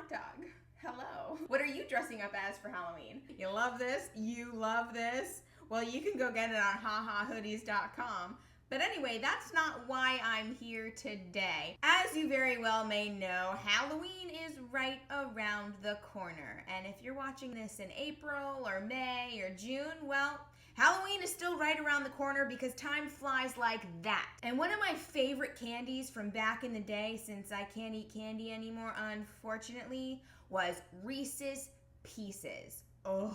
hot dog. Hello. What are you dressing up as for Halloween? You love this? You love this? Well, you can go get it on hahahoodies.com. But anyway, that's not why I'm here today. As you very well may know, Halloween is right around the corner. And if you're watching this in April or May or June, well, Halloween is still right around the corner because time flies like that. And one of my favorite candies from back in the day, since I can't eat candy anymore, unfortunately, was Reese's Pieces. Ugh.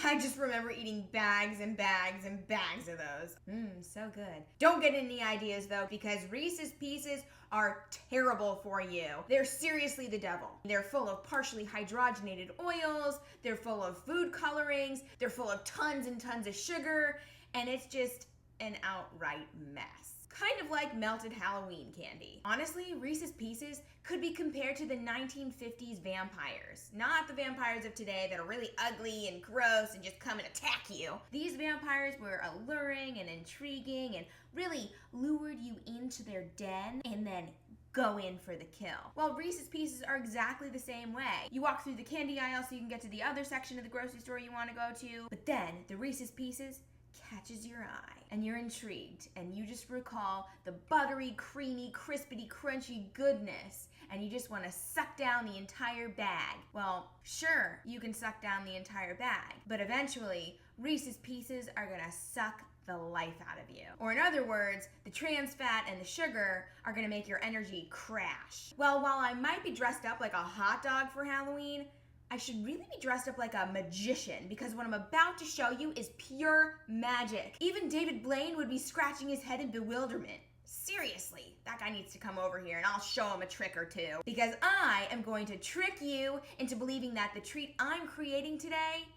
I just remember eating bags and bags and bags of those. So good. Don't get any ideas though, because Reese's Pieces are terrible for you. They're seriously the devil. They're full of partially hydrogenated oils, they're full of food colorings, they're full of tons and tons of sugar, and it's just an outright mess. Kind of like melted Halloween candy. Honestly, Reese's Pieces could be compared to the 1950s vampires. Not the vampires of today that are really ugly and gross and just come and attack you. These vampires were alluring and intriguing and really lured you into their den and then go in for the kill. Well, Reese's Pieces are exactly the same way. You walk through the candy aisle so you can get to the other section of the grocery store you want to go to, but then the Reese's Pieces catches your eye and you're intrigued and you just recall the buttery, creamy, crispity, crunchy goodness and you just want to suck down the entire bag. Well, sure, you can suck down the entire bag, but eventually Reese's Pieces are gonna suck the life out of you. Or in other words, the trans fat and the sugar are gonna make your energy crash. Well, while I might be dressed up like a hot dog for Halloween, I should really be dressed up like a magician because what I'm about to show you is pure magic. Even David Blaine would be scratching his head in bewilderment. Seriously, that guy needs to come over here and I'll show him a trick or two because I am going to trick you into believing that the treat I'm creating today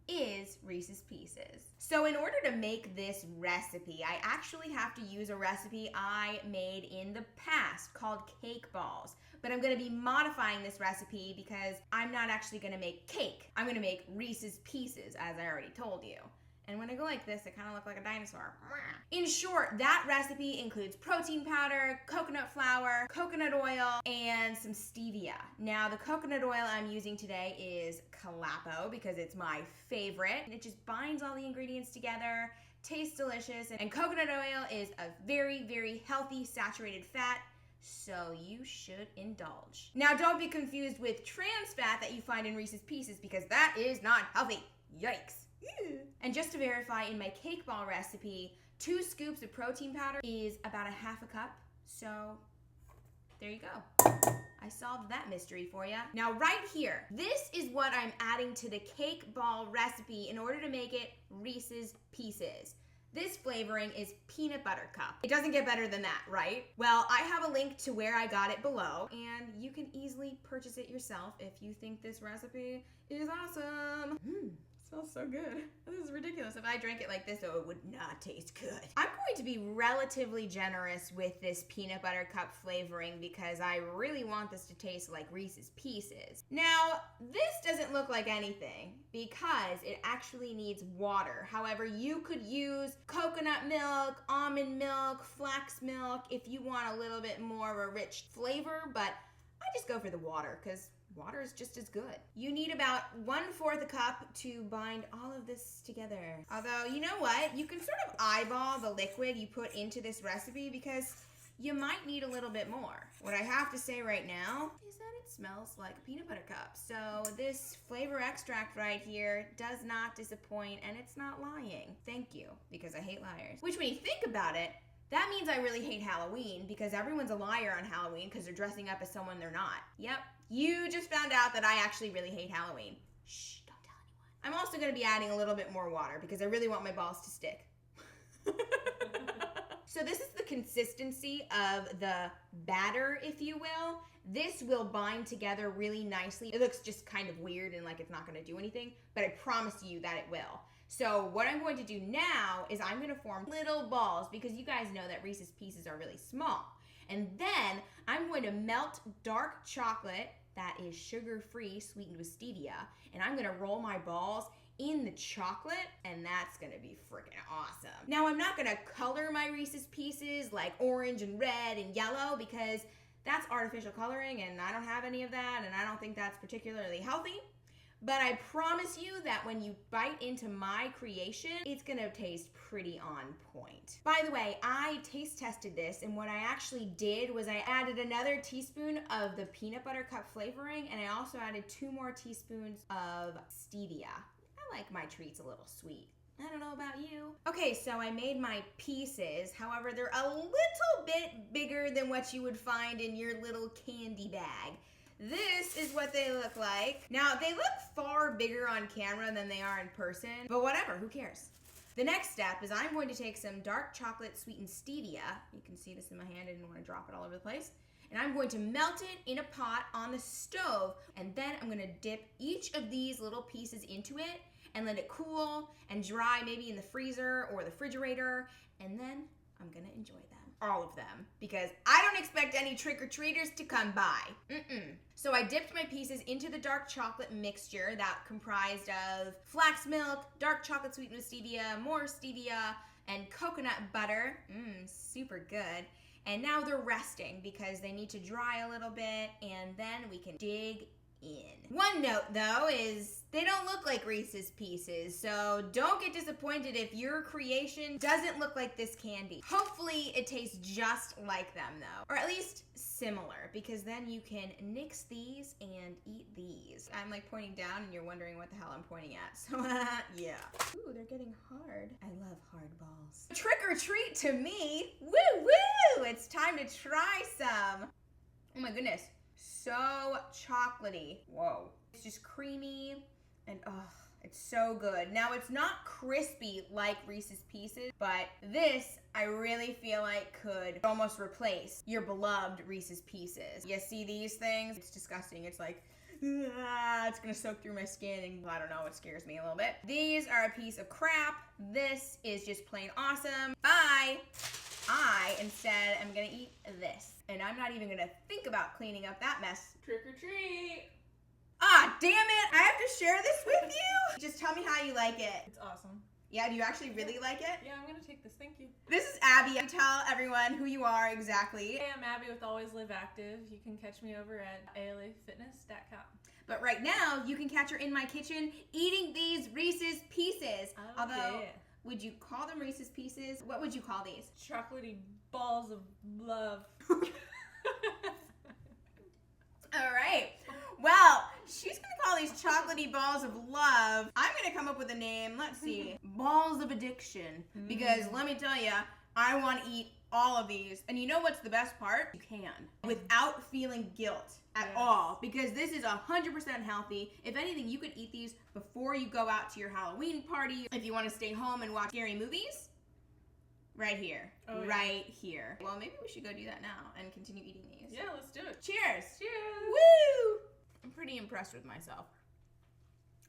is Reese's Pieces. So in order to make this recipe, I actually have to use a recipe I made in the past called cake balls. But I'm gonna be modifying this recipe because I'm not actually gonna make cake. I'm gonna make Reese's Pieces, as I already told you. And when I go like this, I kind of look like a dinosaur. In short, that recipe includes protein powder, coconut flour, coconut oil, and some stevia. Now, the coconut oil I'm using today is Kelapo because it's my favorite. And it just binds all the ingredients together, tastes delicious, and coconut oil is a very, very healthy saturated fat, so you should indulge. Now, don't be confused with trans fat that you find in Reese's Pieces because that is not healthy. Yikes. And just to verify, in my cake ball recipe, 2 scoops of protein powder is about a half a cup. So there you go. I solved that mystery for you. Now right here, this is what I'm adding to the cake ball recipe in order to make it Reese's Pieces. This flavoring is peanut butter cup. It doesn't get better than that, right? Well, I have a link to where I got it below, and you can easily purchase it yourself if you think this recipe is awesome. Smells so good. This is ridiculous. If I drank it like this, though, it would not taste good. I'm going to be relatively generous with this peanut butter cup flavoring because I really want this to taste like Reese's Pieces. Now, this doesn't look like anything because it actually needs water. However, you could use coconut milk, almond milk, flax milk if you want a little bit more of a rich flavor, but I just go for the water because water is just as good. You need about 1/4 a cup to bind all of this together. Although, you know what? You can sort of eyeball the liquid you put into this recipe because you might need a little bit more. What I have to say right now is that it smells like a peanut butter cup. So this flavor extract right here does not disappoint and it's not lying. Thank you, because I hate liars. Which when you think about it, that means I really hate Halloween because everyone's a liar on Halloween because they're dressing up as someone they're not. Yep, you just found out that I actually really hate Halloween. Shh, don't tell anyone. I'm also gonna be adding a little bit more water because I really want my balls to stick. So this is the consistency of the batter, if you will. This will bind together really nicely. It looks just kind of weird and like it's not gonna do anything, but I promise you that it will. So what I'm going to do now is I'm gonna form little balls because you guys know that Reese's Pieces are really small. And then I'm going to melt dark chocolate that is sugar-free, sweetened with stevia, and I'm gonna roll my balls in the chocolate, and that's gonna be freaking awesome. Now, I'm not gonna color my Reese's Pieces like orange and red and yellow because That's artificial coloring, and I don't have any of that, and I don't think that's particularly healthy. But I promise you that when you bite into my creation, it's gonna taste pretty on point. By the way, I taste tested this, and what I actually did was I added another teaspoon of the peanut butter cup flavoring, and I also added 2 more teaspoons of stevia. I like my treats a little sweet. I don't know about you. Okay, so I made my pieces. However, they're a little bit bigger than what you would find in your little candy bag. This is what they look like. Now, they look far bigger on camera than they are in person, but whatever, who cares? The next step is I'm going to take some dark chocolate sweetened stevia. You can see this in my hand, I didn't want to drop it all over the place. And I'm going to melt it in a pot on the stove, and then I'm gonna dip each of these little pieces into it and let it cool and dry, maybe in the freezer or the refrigerator, and then I'm gonna enjoy them. All of them, because I don't expect any trick-or-treaters to come by. So I dipped my pieces into the dark chocolate mixture that comprised of flax milk, dark chocolate sweetened with stevia, more stevia, and coconut butter. Super good. And now they're resting because they need to dry a little bit, and then we can dig in. One note though is they don't look like Reese's Pieces, so don't get disappointed if your creation doesn't look like this candy. Hopefully it tastes just like them though, or at least similar, because then you can nix these and eat these. I'm like pointing down and you're wondering what the hell I'm pointing at, so yeah. Ooh, they're getting hard. I love hard balls. Trick or treat to me. Woo woo! It's time to try some. Oh my goodness. So chocolatey. Whoa. It's just creamy and it's so good. Now it's not crispy like Reese's Pieces, but this I really feel like could almost replace your beloved Reese's Pieces. You see these things? It's disgusting. It's like, it's gonna soak through my skin and I don't know, it scares me a little bit. These are a piece of crap. This is just plain awesome. Bye. I instead am gonna eat this. And I'm not even gonna think about cleaning up that mess. Trick or treat! Ah, damn it! I have to share this with you? Just tell me how you like it. It's awesome. Yeah, do you actually really like it? Yeah, I'm gonna take this, thank you. This is Abby. Tell everyone who you are exactly. Hey, I'm Abby with Always Live Active. You can catch me over at alafitness.com. But right now, you can catch her in my kitchen eating these Reese's Pieces. Oh, Although, yeah. Would you call them Reese's Pieces? What would you call these? Chocolatey balls of love. All right. Well, she's gonna call these chocolatey balls of love. I'm gonna come up with a name. Let's see. Balls of addiction. Because let me tell you, I want to eat all of these. And you know what's the best part? You can. Without feeling guilt at all. Because this is 100% healthy. If anything, you could eat these before you go out to your Halloween party. If you want to stay home and watch scary movies. Right here. Oh, yeah. Right here. Well, maybe we should go do that now and continue eating these. Yeah, let's do it. Cheers. Cheers. Woo! I'm pretty impressed with myself.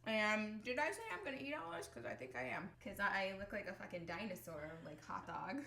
And did I say I'm gonna eat all this? Because I think I am. Because I look like a fucking dinosaur, like hot dog.